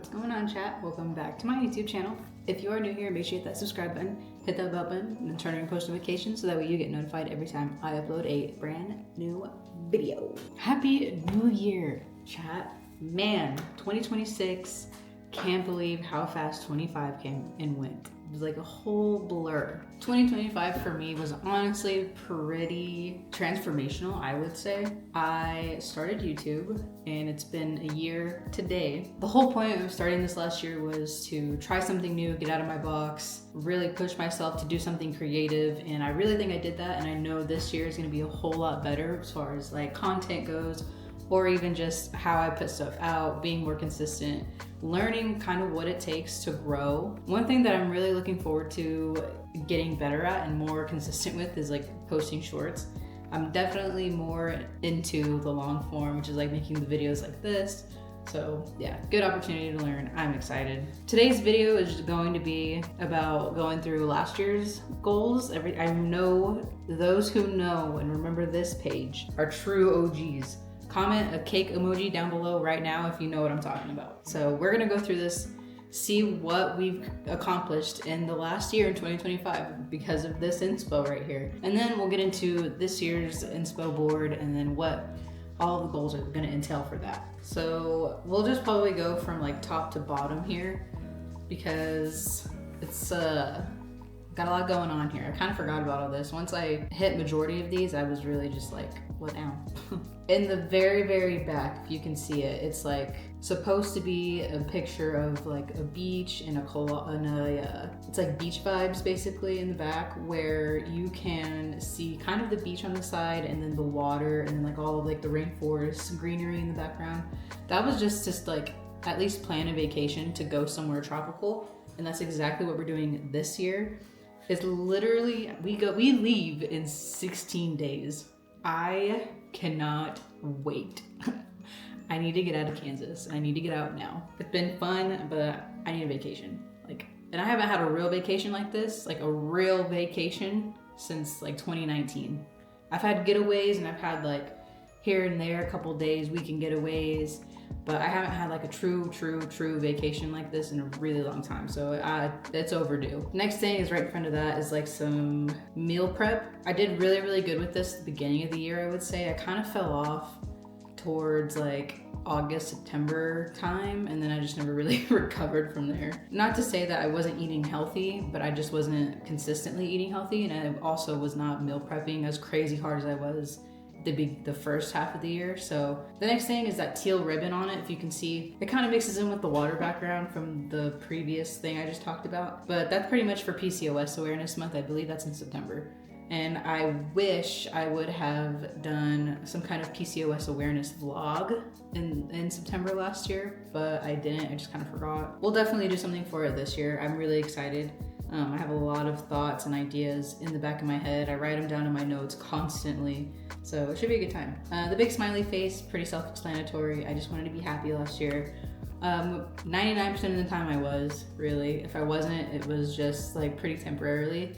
What's going on, chat? Welcome back to my YouTube channel. If you are new here, make sure you hit that subscribe button, hit that bell button, and turn on post notifications so that way you get notified every time I upload a brand new video. Happy New Year, chat. Man, 2026, can't believe how fast 25 came and went. It was like a whole blur. 2025 for me was honestly pretty transformational, I would say. I started YouTube and it's been a year today. The whole point of starting this last year was to try something new, get out of my box, really push myself to do something creative, and I really think I did that, and I know this year is gonna be a whole lot better as far as like content goes, or even just how I put stuff out, being more consistent, learning kind of what it takes to grow. One thing that I'm really looking forward to getting better at and more consistent with is like posting shorts. I'm definitely more into the long form, which is like making the videos like this. So yeah, good opportunity to learn. I'm excited. Today's video is going to be about going through last year's goals. I know those who know and remember this page are true OGs. Comment a cake emoji down below right now if you know what I'm talking about. So we're gonna go through this, see what we've accomplished in the last year in 2025 because of this inspo right here. And then we'll get into this year's inspo board and then what all the goals are gonna entail for that. So we'll just probably go from like top to bottom here because it's got a lot going on here. I kind of forgot about all this. Once I hit majority of these, I was really just like, what now? In the very, very back, if you can see it, it's like supposed to be a picture of like a beach and it's like beach vibes basically in the back, where you can see kind of the beach on the side and then the water and then like all of like the rainforest greenery in the background. That was just like at least plan a vacation to go somewhere tropical, and that's exactly what we're doing this year. It's literally we leave in 16 days. I cannot wait. I need to get out of Kansas. I need to get out now. It's been fun, but I need a vacation. And I haven't had a real vacation like this, like a real vacation, since like 2019. I've had getaways and I've had like here and there a couple days, weekend getaways, but I haven't had like a true vacation like this in a really long time. So it's overdue. Next thing is right in front of that is like some meal prep. I did really good with this at the beginning of the year, I would say. I kind of fell off towards like August, September time, and then I just never really recovered from there. Not to say that I wasn't eating healthy, but I just wasn't consistently eating healthy, and I also was not meal prepping as crazy hard as I was the first half of the year. So the next thing is that teal ribbon on it. If you can see, it kind of mixes in with the water background from the previous thing I just talked about, but that's pretty much for PCOS Awareness Month. I believe that's in September. And I wish I would have done some kind of PCOS awareness vlog in September last year, but I didn't. I just kind of forgot. We'll definitely do something for it this year. I'm really excited. I have a lot of thoughts and ideas in the back of my head. I write them down in my notes constantly, so it should be a good time. The big smiley face, pretty self-explanatory. I just wanted to be happy last year. 99% of the time I was, really. If I wasn't, it was just like pretty temporarily.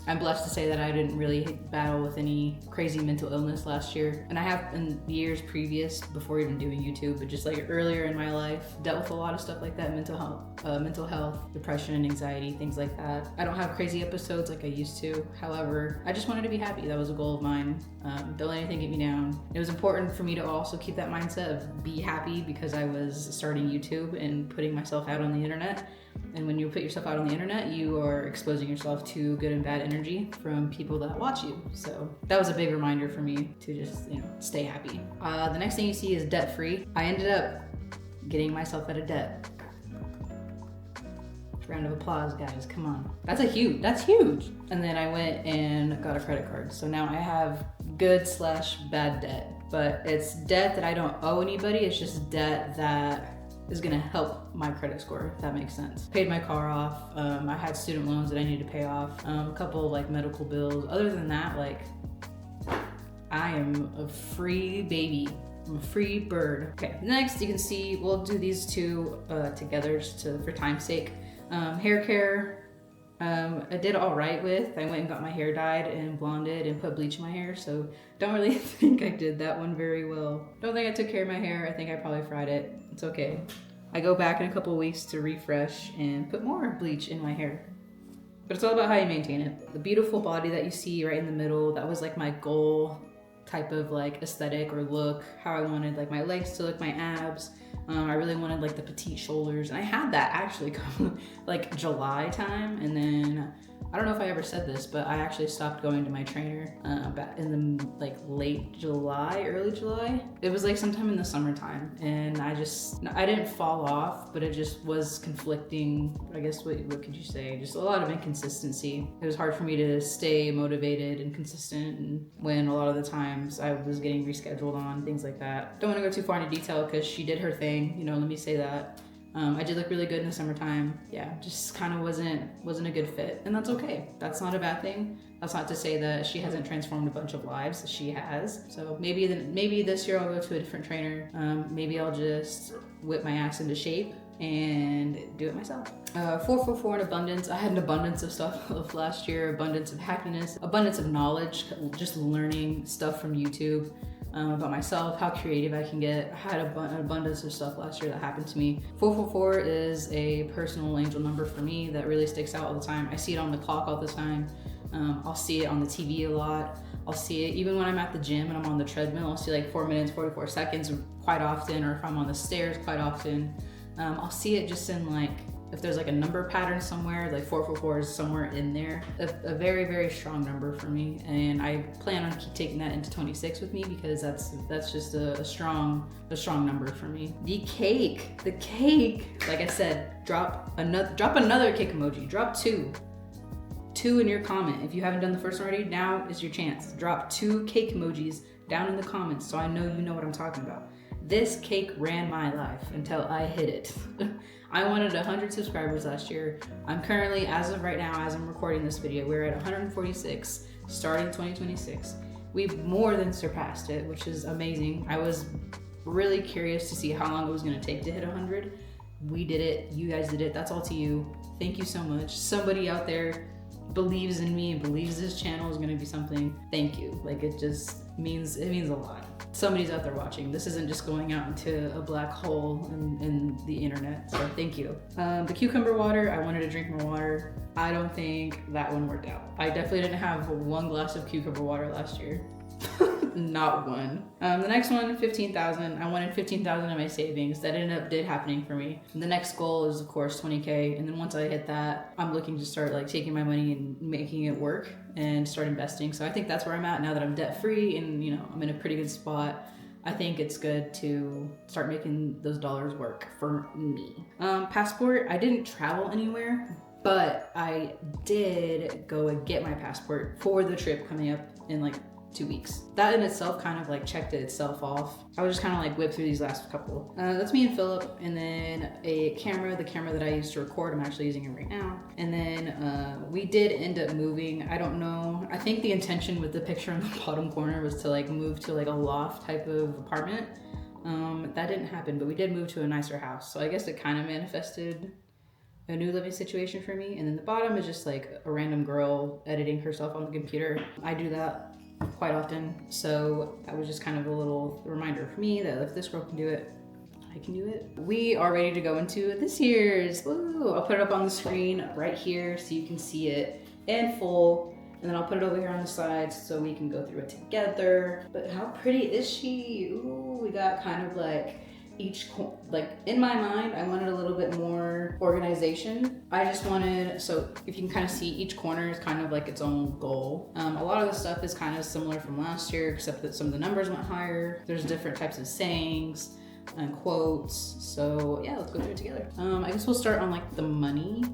I'm blessed to say that I didn't really battle with any crazy mental illness last year. And I have in the years previous, before even doing YouTube, but just like earlier in my life, dealt with a lot of stuff like that, mental health, depression, anxiety, things like that. I don't have crazy episodes like I used to. However, I just wanted to be happy. That was a goal of mine. Don't let anything get me down. It was important for me to also keep that mindset of be happy because I was starting YouTube and putting myself out on the internet. And when you put yourself out on the internet, you are exposing yourself to good and bad energy from people that watch you. So that was a big reminder for me to just, stay happy. The next thing you see is debt-free. I ended up getting myself out of debt. Round of applause, guys, come on. That's huge. And then I went and got a credit card. So now I have good/bad debt, but it's debt that I don't owe anybody. It's just debt that is gonna help my credit score, if that makes sense. Paid my car off. I had student loans that I needed to pay off. A couple of like medical bills. Other than that, like I am a free baby. I'm a free bird. Okay, next you can see, we'll do these two together for time's sake. Hair care, I did all right with. I went and got my hair dyed and blonded and put bleach in my hair, so don't really think I did that one very well. Don't think I took care of my hair. I think I probably fried it. It's okay. I go back in a couple of weeks to refresh and put more bleach in my hair. But it's all about how you maintain it. The beautiful body that you see right in the middle, that was like my goal type of like aesthetic or look, how I wanted like my legs to look, my abs. I really wanted like the petite shoulders, and I had that actually come like July time, and then I don't know if I ever said this, but I actually stopped going to my trainer back in the like late July, early July. It was like sometime in the summertime, and I didn't fall off, but it just was conflicting. I guess what could you say? Just a lot of inconsistency. It was hard for me to stay motivated and consistent, and when a lot of the times I was getting rescheduled on things like that. Don't want to go too far into detail because she did her thing, you know, let me say that. I did look really good in the summertime. Yeah, just kind of wasn't a good fit, and that's okay. That's not a bad thing. That's not to say that she hasn't transformed a bunch of lives. She has. So maybe this year I'll go to a different trainer. Maybe I'll just whip my ass into shape and do it myself. 444 in abundance. I had an abundance of stuff last year, abundance of happiness, abundance of knowledge, just learning stuff from YouTube. About myself, how creative I can get. I had an abundance of stuff last year that happened to me. 444 is a personal angel number for me that really sticks out all the time. I see it on the clock all the time. I'll see it on the TV a lot. I'll see it even when I'm at the gym and I'm on the treadmill. I'll see like 4 minutes, 44 seconds quite often, or if I'm on the stairs quite often. I'll see it just in like, if there's like a number pattern somewhere, like 444 is somewhere in there. A very, very strong number for me. And I plan on keep taking that into 26 with me, because that's just a strong number for me. The cake, like I said, drop another cake emoji, drop two in your comment. If you haven't done the first one already, now is your chance. Drop 2 cake emojis down in the comments so I know you know what I'm talking about. This cake ran my life until I hit it. I wanted 100 subscribers last year. I'm currently, as of right now, as I'm recording this video, we're at 146, starting 2026. We've more than surpassed it, which is amazing. I was really curious to see how long it was gonna take to hit 100. We did it, you guys did it, that's all to you. Thank you so much. Somebody out there believes in me and believes this channel is gonna be something. Thank you. Like, it means a lot. Somebody's out there watching. This isn't just going out into a black hole in the internet, so thank you. The cucumber water, I wanted to drink more water. I don't think that one worked out. I definitely didn't have 1 glass of cucumber water last year. Not one. The next one, 15,000. I wanted 15,000 in my savings. That did happening for me. And the next goal is of course 20K. And then once I hit that, I'm looking to start like taking my money and making it work and start investing. So I think that's where I'm at now that I'm debt free and, you know, I'm in a pretty good spot. I think it's good to start making those dollars work for me. Passport, I didn't travel anywhere, but I did go and get my passport for the trip coming up in like 2 weeks. That in itself kind of like checked itself off. I was just kind of like whipped through these last couple. That's me and Philip, and then the camera that I used to record, I'm actually using it right now. And then we did end up moving. I don't know, I think the intention with the picture in the bottom corner was to like move to like a loft type of apartment. That didn't happen, but we did move to a nicer house. So I guess it kind of manifested a new living situation for me. And then the bottom is just like a random girl editing herself on the computer. I do that quite often, so that was just kind of a little reminder for me that if this girl can do it, I can do it. We are ready to go into this year's, woo! I'll put it up on the screen right here so you can see it in full, and then I'll put it over here on the sides so we can go through it together. But how pretty is she? Ooh, we got kind of like like in my mind, I wanted a little bit more organization. I just wanted, so if you can kind of see, each corner is kind of like its own goal. A lot of the stuff is kind of similar from last year, except that some of the numbers went higher. There's different types of sayings and quotes. So yeah, let's go through it together. I guess we'll start on like the money.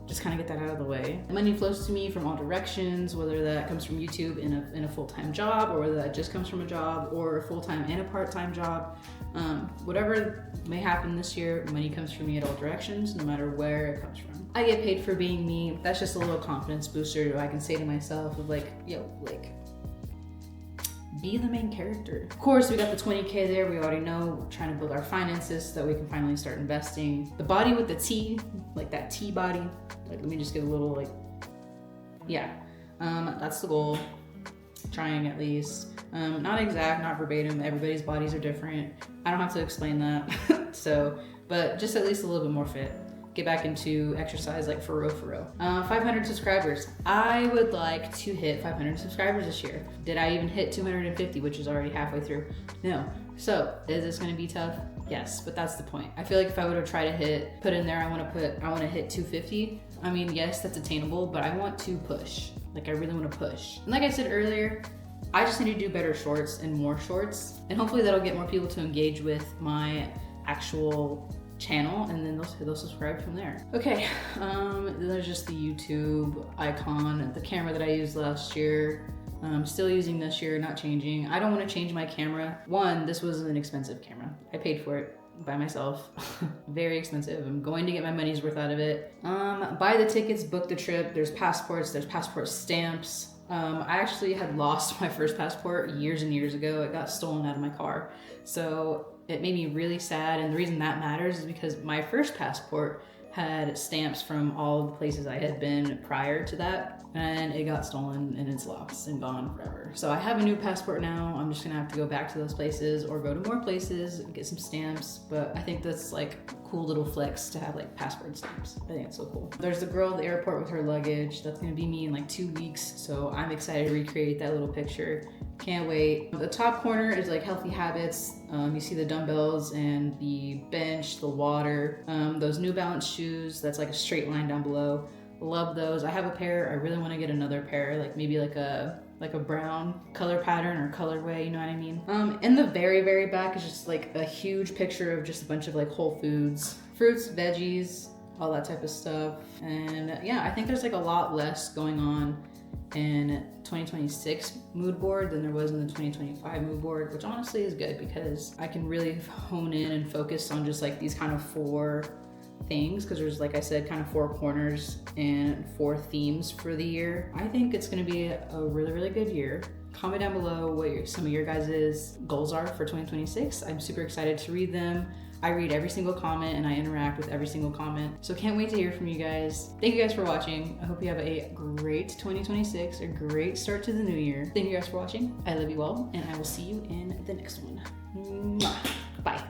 Just kind of get that out of the way. Money flows to me from all directions, whether that comes from YouTube in a full-time job, or whether that just comes from a job, or a full-time and a part-time job. Whatever may happen this year, money comes from me at all directions, no matter where it comes from. I get paid for being me. That's just a little confidence booster I can say to myself of like, yo, like, be the main character. Of course, we got the 20K there. We already know we're trying to build our finances so that we can finally start investing. The body with the T, like that T body. Like, let me just get a little like, yeah. That's the goal. Trying at least. Not exact, not verbatim. Everybody's bodies are different. I don't have to explain that. So but just at least a little bit more fit. Get back into exercise like for real. 500 subscribers. I would like to hit 500 subscribers this year. Did I even hit 250, which is already halfway through? No. So is this gonna be tough? Yes, but that's the point. I feel like if I would have tried to put in there, I want to hit 250. I mean, yes, that's attainable, but I want to push. Like I really want to push. And like I said earlier, I just need to do better shorts and more shorts. And hopefully that'll get more people to engage with my actual channel, and then they'll subscribe from there. Okay, there's just the YouTube icon, the camera that I used last year. I'm still using this year, not changing. I don't want to change my camera. One, this was an expensive camera. I paid for it by myself. Very expensive. I'm going to get my money's worth out of it. Buy the tickets, book the trip. There's passport stamps. I actually had lost my first passport years and years ago. It got stolen out of my car. So it made me really sad. And the reason that matters is because my first passport had stamps from all of the places I had been prior to that, and it got stolen and it's lost and gone forever. So I have a new passport now. I'm just gonna have to go back to those places or go to more places and get some stamps. But I think that's like a cool little flex to have like passport stamps. I think it's so cool. There's the girl at the airport with her luggage. That's gonna be me in like 2 weeks. So I'm excited to recreate that little picture. Can't wait. The top corner is like healthy habits. You see the dumbbells and the bench, the water, those New Balance shoes. That's like a straight line down below. Love those. I have a pair. I really want to get another pair, like maybe like a brown color pattern or colorway, you know what I mean? In the very back is just like a huge picture of just a bunch of like Whole Foods, fruits, veggies, all that type of stuff. And yeah, I think there's like a lot less going on in 2026 mood board than there was in the 2025 mood board, which honestly is good because I can really hone in and focus on just like these kind of 4 things, because there's, like I said, kind of 4 corners and 4 themes for the year. I think it's going to be a really good year. Comment down below what some of your guys' goals are for 2026. I'm super excited to read them. I read every single comment and I interact with every single comment. So can't wait to hear from you guys. Thank you guys for watching. I hope you have a great 2026, a great start to the new year. Thank you guys for watching. I love you all, and I will see you in the next one. Mwah. Bye.